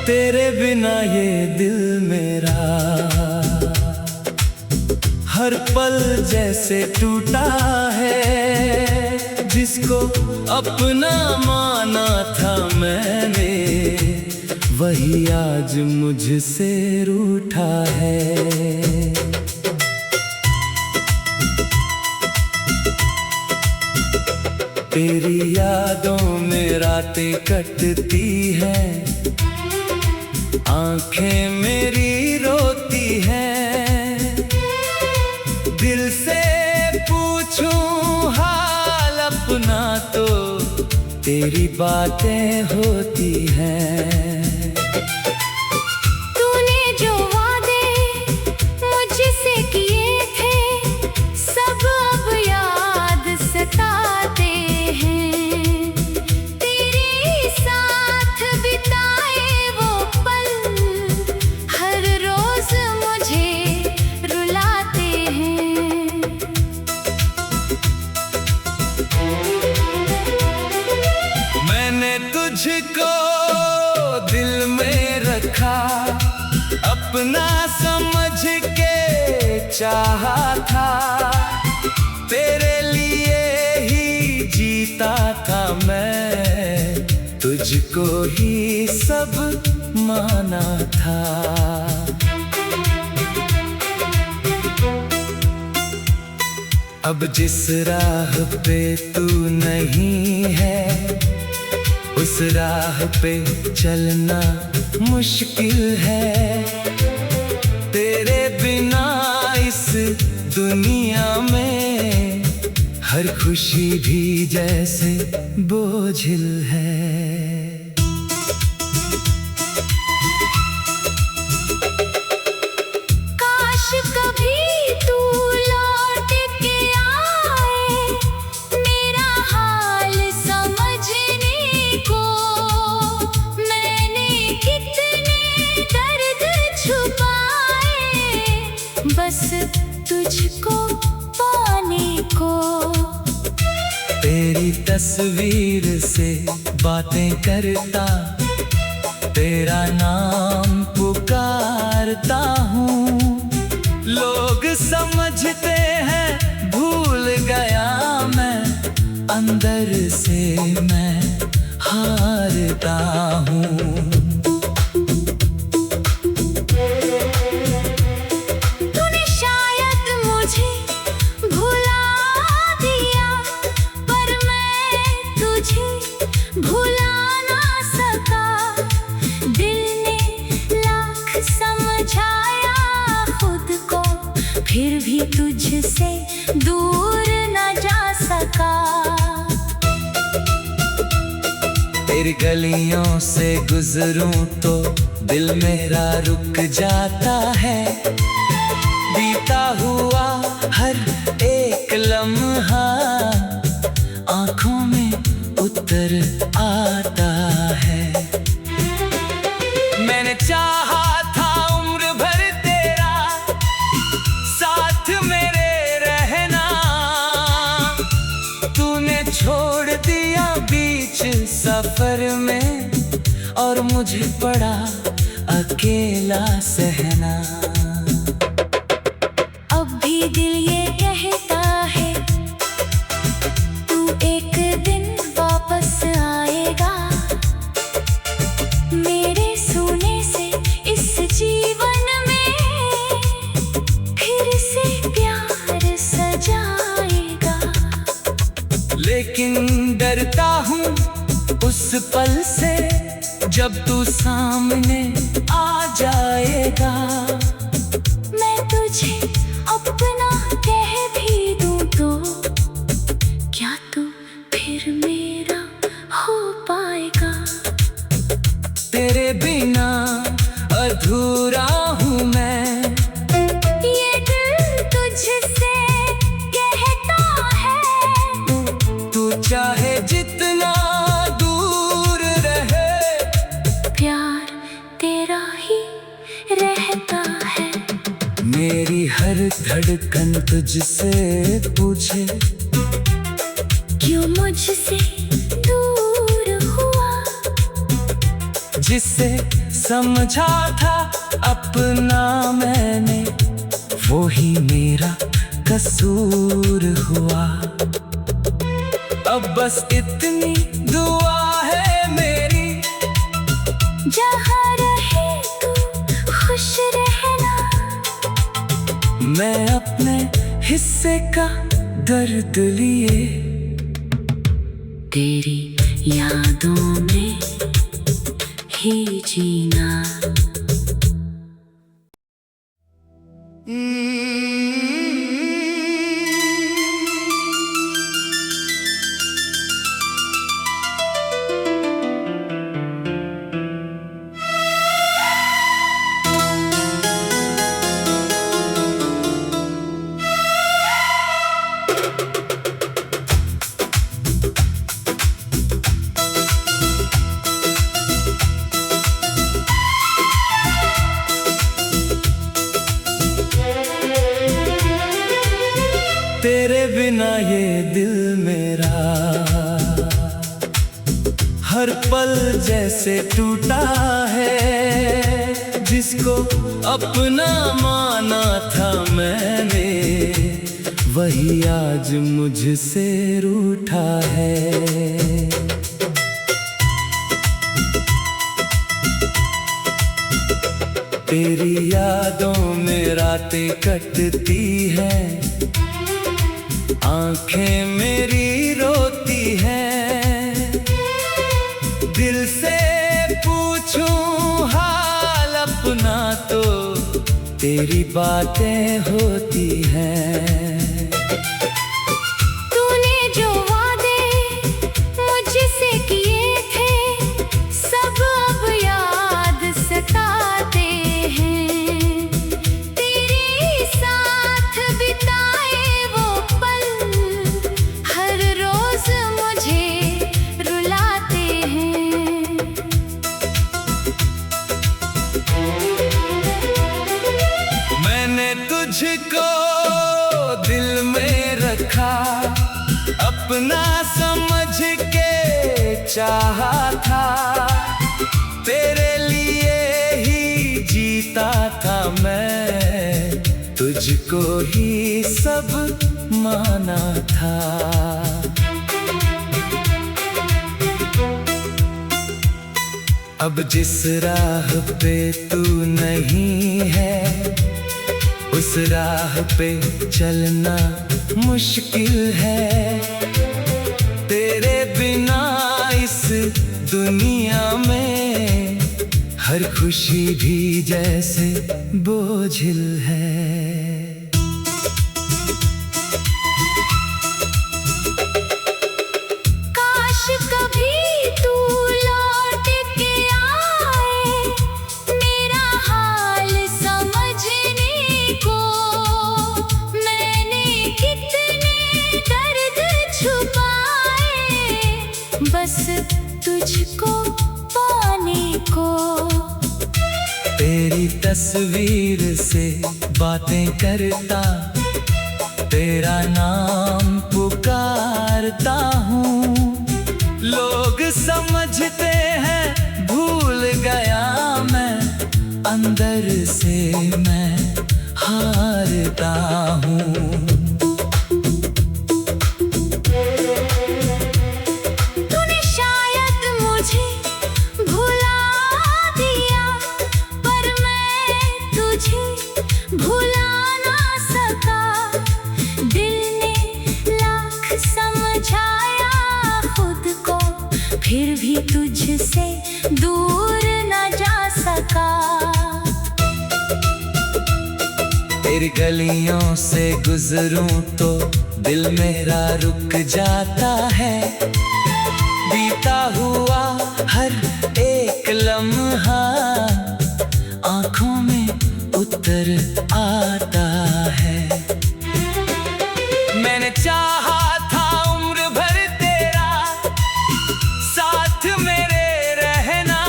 तेरे बिना ये दिल मेरा हर पल जैसे टूटा है। जिसको अपना माना था मैंने, वही आज मुझसे रूठा है। तेरी यादों में रातें कटती हैं, आंखें मेरी रोती हैं। दिल से पूछूं हाल अपना तो तेरी बातें होती हैं। तूने जो वादे मुझसे किए थे, सब अब याद सताते हैं। तेरे साथ बिताए वो पल हर रोज मुझे रुलाते हैं। मैंने तुझको दिल में रखा, अपना समझ के चाहा था। तेरे लिए ही जीता था मैं, तुझको ही सब माना था। अब जिस राह पे तू नहीं है, उस राह पे चलना मुश्किल है। तेरे बिना इस दुनिया में हर खुशी भी जैसे बोझिल है। काश कभी तू लौट के आए, मेरा हाल समझने को। मैंने कितने दर्द छुपाए, बस तुझको पाने को। तेरी तस्वीर से बातें करता, तेरा नाम पुकारता हूँ। लोग समझते हैं भूल गया मैं, अंदर से मैं हारता हूँ। तूने शायद मुझे भुला दिया, पर मैं तुझे भुला ना सका। दिल ने लाख समझाया खुद को, फिर भी तुझसे दूर न जा सका। तेरी गलियों से गुजरूं तो दिल मेरा रुक जाता है। बीता हुआ हर एक लम्हा आंखों में उतर आता है। मैंने चाहा था उम्र भर तेरा साथ मेरे रहना, तूने छोड़ दिया बीच सफर में, और मुझे पड़ा अकेला सहना। अब भी दिल ये कहता है, तू एक दिन वापस आएगा। मेरे सोने से इस जीवन में फिर से प्यार सजाएगा। लेकिन डरता हूँ उस पल से, जब तू सामने आ जाएगा। मैं तुझे अपना कह भी दूं तो क्या तू फिर मेरा हो पाएगा? तेरे बिना अधूरा हूँ मैं। ये दिल तुझसे कहता है, तू चाहे जितना दूर रहे, प्यार तेरा ही रहता है। मेरी हर धड़कन तुझसे पूछे, क्यों मुझसे दूर हुआ। जिसे समझा था अपना मैंने, वो ही मेरा कसूर हुआ। अब बस इतनी दुआ है मेरी, जहाँ रहे तू खुश रहना। मैं अपने हिस्से का दर्द लिए, तेरी यादों में ही जीना। तेरे बिना ये दिल मेरा हर पल जैसे टूटा है। जिसको अपना माना था मैंने, वही आज मुझसे रूठा है। तेरी यादों में रातें कटती हैं, आंखें मेरी रोती हैं। दिल से पूछूं हाल अपना तो तेरी बातें होती हैं। तूने जो वादे मुझसे किए थे, सब अब याद सताते हैं। तेरे साथ बिताए वो पल हर रोज मुझे रुलाते हैं। मैंने तुझको दिल में रखा, अपना समझ के चाहा था। तेरे लिए ही जीता था मैं, तुझको ही सब माना था। अब जिस राह पे तू नहीं है, उस राह पे चलना मुश्किल है। तेरे बिना इस दुनिया में हर खुशी भी जैसे बोझिल है। काश कभी तू लौट के आए, मेरा हाल समझने को। मैंने कितने दर्द छुपाए, बस तुझको पाने को। तेरी तस्वीर से बातें करता, तेरा नाम पुकारता हूँ। लोग समझते हैं भूल गया मैं, अंदर से मैं हारता हूँ। तूने शायद मुझे भुला दिया, पर मैं तुझे भुला ना सका। दिल ने लाख समझाया खुद को, फिर भी तुझसे दूर न जा सका। तेरी गलियों से गुजरूं तो दिल मेरा रुक जाता है। बीता हुआ हर एक लम्हा लम्हा आंखों में उतर आता है। मैंने चाहा था उम्र भर तेरा साथ मेरे रहना,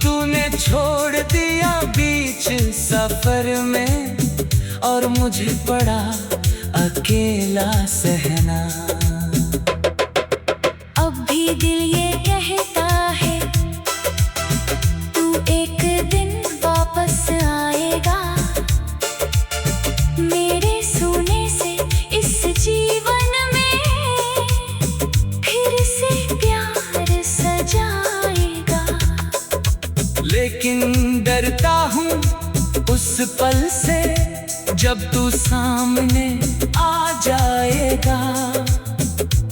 तूने छोड़ दिया बीच सफर में और मुझे पड़ा अकेला सहना। अब भी दिल ये कहता है तू एक दिन वापस आएगा, मेरे सोने से इस जीवन में फिर से प्यार सजाएगा। लेकिन डरता हूँ उस पल से जब तू सामने आ जाएगा।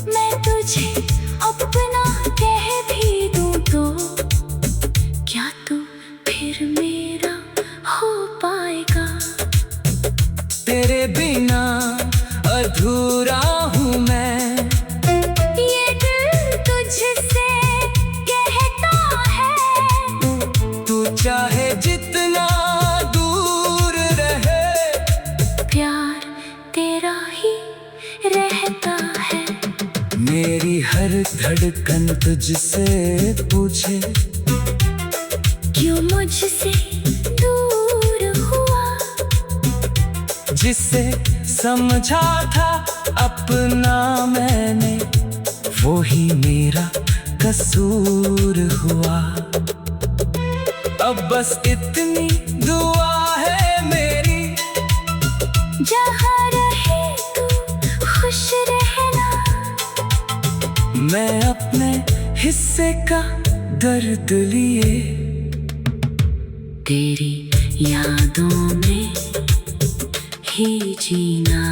मैं तुझे अपना कह भी दूं तो क्या तू फिर मेरा हो पाएगा? तेरे बिना अधूरा हूँ मैं, ये दिल तुझसे कहता है तू चाहे जितना दूर रहे प्यार तेरा ही रहता है। मेरी हर धड़कन तुझसे पूछे क्यों मुझसे दूर हुआ, जिसे समझा था अपना मैंने वो ही मेरा कसूर हुआ। अब बस इतनी दुआ है मेरी, जहाँ रहे तू खुश रहना। मैं अपने हिस्से का दर्द लिए तेरी यादों में ही जीना।